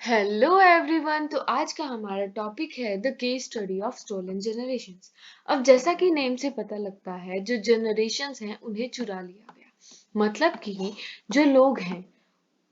Hello everyone. तो आज का हमारा टॉपिक है the case study of stolen generations. अब जैसा कि नेम से पता लगता है, जो जनरेशंस हैं उन्हें चुरा लिया गया। मतलब कि जो लोग हैं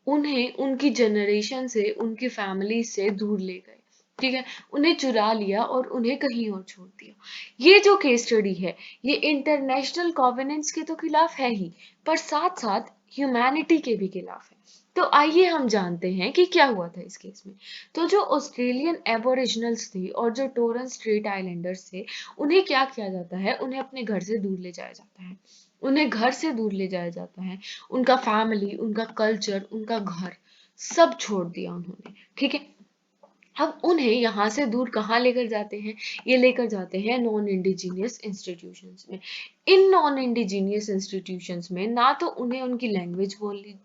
उन्हें उनकी जनरेशन से, उनकी फैमिली से दूर ले गए। ठीक है, उन्हें चुरा लिया और उन्हें कहीं और छोड़ दिया। ये जो केस स्टडी है, ये इंटरनेशनल कॉवेनेंट्स के तो खिलाफ है ही, पर साथ साथ ह्यूमैनिटी के भी खिलाफ है। तो आइए हम जानते हैं कि क्या हुआ था इस केस में। तो जो ऑस्ट्रेलियन एबोरिजिनल्स थे और जो टोरन स्ट्रेट आइलैंडर्स थे, उन्हें क्या किया जाता है, उन्हें अपने घर से दूर ले जाया जाता है। उन्हें घर से दूर ले जाया जाता है। उनका फैमिली, उनका कल्चर, उनका घर, सब छोड़ दिया उन्होंने। ठीक है, अब उन्हें यहाँ से दूर कहाँ लेकर जाते हैं? ये लेकर जाते हैं नॉन इंडिजीनियस इंस्टीट्यूशंस में। इन नॉन इंडिजीनियस इंस्टीट्यूशंस में ना तो उन्हें उनकी लैंग्वेज बोलने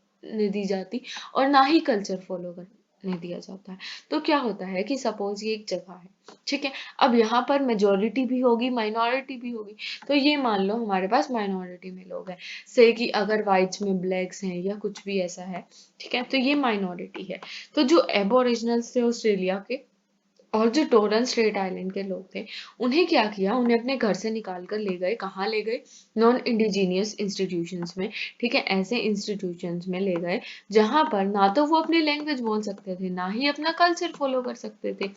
दी जाती और ना ही कल्चर फॉलो करने दिया जाता है। तो क्या होता है कि सपोज ये एक जगह है, ठीक है, अब यहाँ पर मेजोरिटी भी होगी, माइनॉरिटी भी होगी। तो ये मान लो हमारे पास माइनॉरिटी में लोग हैं, से कि अगर वाइट्स में ब्लैक्स हैं या कुछ भी ऐसा है, ठीक है, तो ये माइनॉरिटी है। तो जो एबोरिजिनल्स थे ऑस्ट्रेलिया के और जो टोरन स्ट्रेट आइलैंड के लोग थे, उन्हें क्या किया, उन्हें अपने घर से निकाल कर ले गए। कहाँ ले गए? नॉन इंडिजीनियस इंस्टीट्यूशंस में। ठीक है, ऐसे इंस्टीट्यूशंस में ले गए जहां पर ना तो वो अपनी लैंग्वेज बोल सकते थे, ना ही अपना कल्चर फॉलो कर सकते थे।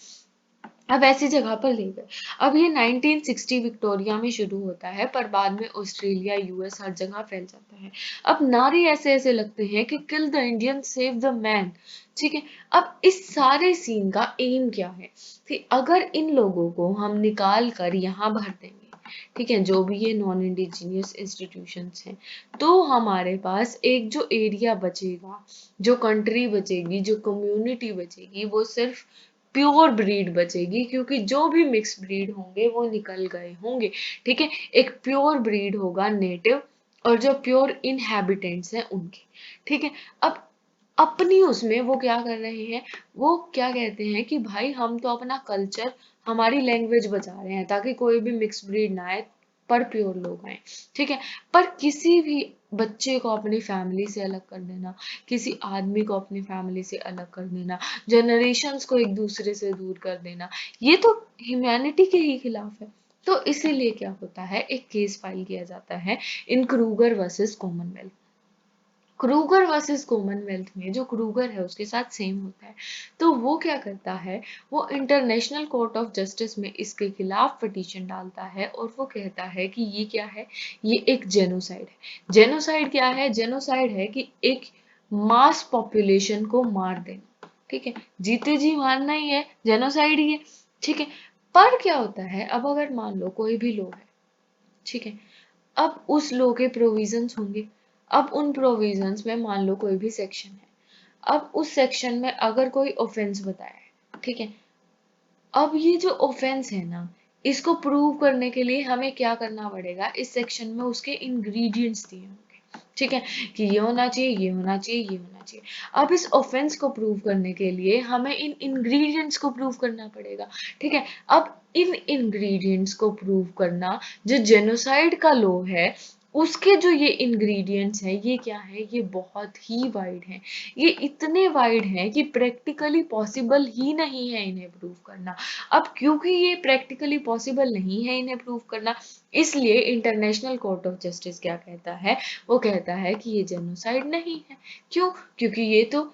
अब ऐसी जगह पर ले गए। अब ये 1960 विक्टोरिया में शुरू होता है, पर बाद में ऑस्ट्रेलिया, यूएस, हर जगह फैल जाता है। अब नारे ऐसे ऐसे लगते हैं कि kill the Indian save the man. ठीक है, अब इस सारे सीन का एम क्या है कि अगर इन लोगों को हम निकाल कर यहाँ भर देंगे, ठीक है, जो भी ये नॉन इंडिजीनियस इंस्टीट्यूशंस हैं, तो हमारे पास एक जो एरिया बचेगा, जो कंट्री बचेगी, जो कम्युनिटी बचेगी, वो सिर्फ प्योर ब्रीड बचेगी, क्योंकि जो भी मिक्स ब्रीड होंगे वो निकल गए होंगे। ठीक है, एक प्योर ब्रीड होगा नेटिव, और जो प्योर इनहैबिटेंट्स हैं उनके। ठीक है, अब अपनी उसमें वो क्या कर रहे हैं, वो क्या कहते हैं कि भाई हम तो अपना कल्चर, हमारी लैंग्वेज बचा रहे हैं ताकि कोई भी मिक्स ब्रीड ना आए, पर प्योर लोग आए। ठीक है, पर किसी भी बच्चे को अपनी फैमिली से अलग कर देना, किसी आदमी को अपनी फैमिली से अलग कर देना, जनरेशन्स को एक दूसरे से दूर कर देना, ये तो ह्यूमैनिटी के ही खिलाफ है। तो इसीलिए क्या होता है, एक केस फाइल किया जाता है in Kruger versus Commonwealth. Kruger versus Commonwealth में जो क्रूगर है उसके साथ सेम होता है। तो वो क्या करता है, वो इंटरनेशनल कोर्ट ऑफ जस्टिस में इसके खिलाफ पिटीशन डालता है और वो कहता है कि ये क्या है, ये एक जेनोसाइड है। जेनोसाइड क्या है? जेनोसाइड है कि एक मास पॉपुलेशन को मार देना। ठीक है, जीते जी मारना ही है, जेनोसाइड ही है। ठीक है, पर क्या होता है, अब अगर मान लो कोई भी लॉ है, ठीक है, अब उस लॉ के प्रोविजंस होंगे। अब उन प्रोविजंस में मान लो कोई भी सेक्शन है, अब उस सेक्शन में अगर कोई ऑफेंस बताया है, ठीक है, अब ये जो ऑफेंस है ना, इसको प्रूव करने के लिए हमें क्या करना पड़ेगा, इस सेक्शन में उसके इंग्रेडिएंट्स दिए होंगे। ठीक है, कि ये होना चाहिए, ये होना चाहिए, ये होना चाहिए। अब इस ऑफेंस को प्रूव करने के लिए हमें इन इंग्रेडिएंट्स को प्रूव करना पड़ेगा। ठीक है, अब इन इंग्रेडिएंट्स को प्रूव करना, जो जेनोसाइड का लॉ है उसके जो ये इंग्रेडिएंट्स हैं, ये क्या है, ये बहुत ही वाइड हैं। ये इतने वाइड हैं कि प्रैक्टिकली पॉसिबल ही नहीं है इन्हें प्रूव करना। अब क्योंकि ये प्रैक्टिकली पॉसिबल नहीं है इन्हें प्रूव करना, इसलिए इंटरनेशनल कोर्ट ऑफ जस्टिस क्या कहता है, वो कहता है कि ये जेनोसाइड नहीं है। क्यों? क्योंकि ये तो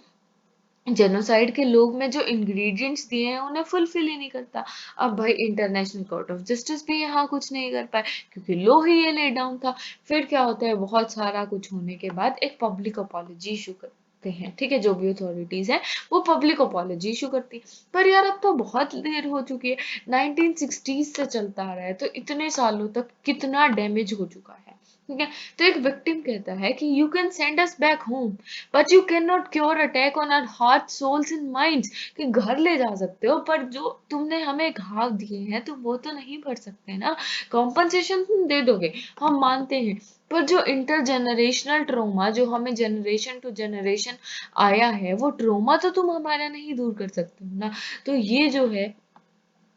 जेनोसाइड के लोग में जो इंग्रेडिएंट्स दिए हैं उन्हें फुलफिल ही नहीं करता। अब भाई इंटरनेशनल कोर्ट ऑफ जस्टिस भी यहाँ कुछ नहीं कर पाए, क्योंकि लॉ ही ये ले डाउन था। फिर क्या होता है, बहुत सारा कुछ होने के बाद एक पब्लिक अपॉलजी इशू करते हैं। ठीक है, जो भी अथॉरिटीज हैं वो पब्लिक अपॉलजी इशू करती है। पर यार अब तो बहुत देर हो चुकी है, 1960s से चलता आ रहा है, तो इतने सालों तक कितना डैमेज हो चुका है। ठीक है, तो एक विक्टिम कहता है कि you can send us back home, but you can not cure attack on our heart, souls and minds. कि घर ले जा सकते हो, पर जो तुमने हमें घाव दिए हैं तुम वो तो नहीं भर सकते ना। कॉम्पनसेशन तुम दे दोगे, हम मानते हैं, पर जो इंटरजेनरेशनल ट्रोमा जो हमें जनरेशन टू जनरेशन आया है, वो ट्रोमा तो तुम हमारा नहीं दूर कर सकते हो ना। तो ये जो है,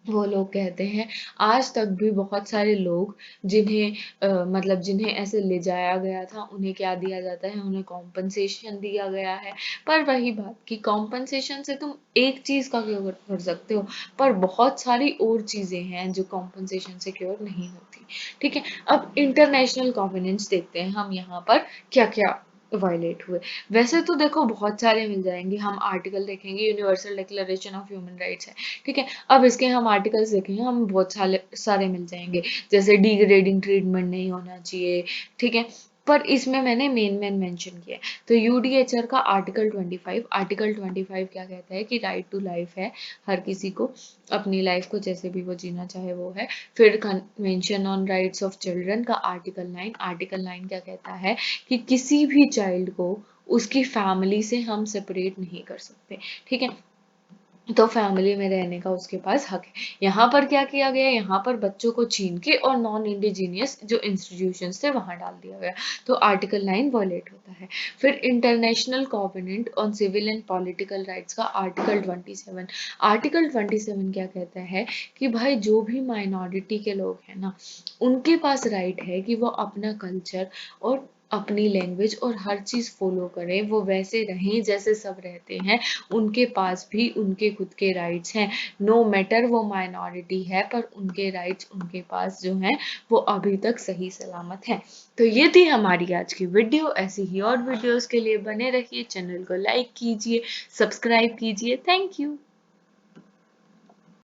वो लोग कहते हैं आज तक भी बहुत सारे लोग जिन्हें मतलब जिन्हें ऐसे ले जाया गया था उन्हें क्या दिया जाता है, उन्हें कॉम्पनसेशन दिया गया है। पर वही बात कि कॉम्पनसेशन से तुम एक चीज़ का क्योर कर सकते हो, पर बहुत सारी और चीज़ें हैं जो कॉम्पनसेशन से क्योर नहीं होती। ठीक है, अब इंटरनेशनल कॉन्वेनेंट्स देखते हैं हम यहाँ पर क्या क्या वायलेट हुए। वैसे तो देखो बहुत सारे मिल जाएंगे, हम आर्टिकल देखेंगे, universal declaration of human rights है। ठीक है, अब इसके हम आर्टिकल्स देखेंगे, हम बहुत सारे सारे मिल जाएंगे, जैसे डिग्रेडिंग ट्रीटमेंट नहीं होना चाहिए। ठीक है, पर इसमें मैंने मेन मेंशन किया है। तो यूडीएचआर का आर्टिकल 25 क्या कहता है कि राइट टू लाइफ है, हर किसी को अपनी लाइफ को जैसे भी वो जीना चाहे वो है। फिर convention on rights of children का आर्टिकल 9 क्या कहता है कि किसी भी चाइल्ड को उसकी फैमिली से हम सेपरेट नहीं कर सकते। ठीक है, तो फैमिली में रहने का उसके पास हक है। यहाँ पर क्या किया गया, यहाँ पर बच्चों को छीन के और नॉन इंडिजीनियस जो इंस्टीट्यूशंस थे वहां डाल दिया गया। तो आर्टिकल 9 वॉलेट होता है। फिर international covenant on civil and political rights का आर्टिकल 27 क्या कहता है कि भाई जो भी माइनॉरिटी के लोग हैं ना, उनके पास राइट है कि वो अपना कल्चर और अपनी लैंग्वेज और हर चीज फॉलो करें, वो वैसे रहें जैसे सब रहते हैं। उनके पास भी उनके खुद के राइट्स हैं, नो मैटर वो माइनॉरिटी है, पर उनके राइट्स उनके पास जो हैं वो अभी तक सही सलामत हैं। तो ये थी हमारी आज की वीडियो। ऐसी ही और वीडियोस के लिए बने रहिए, चैनल को लाइक कीजिए, सब्सक्राइब कीजिए। Thank you.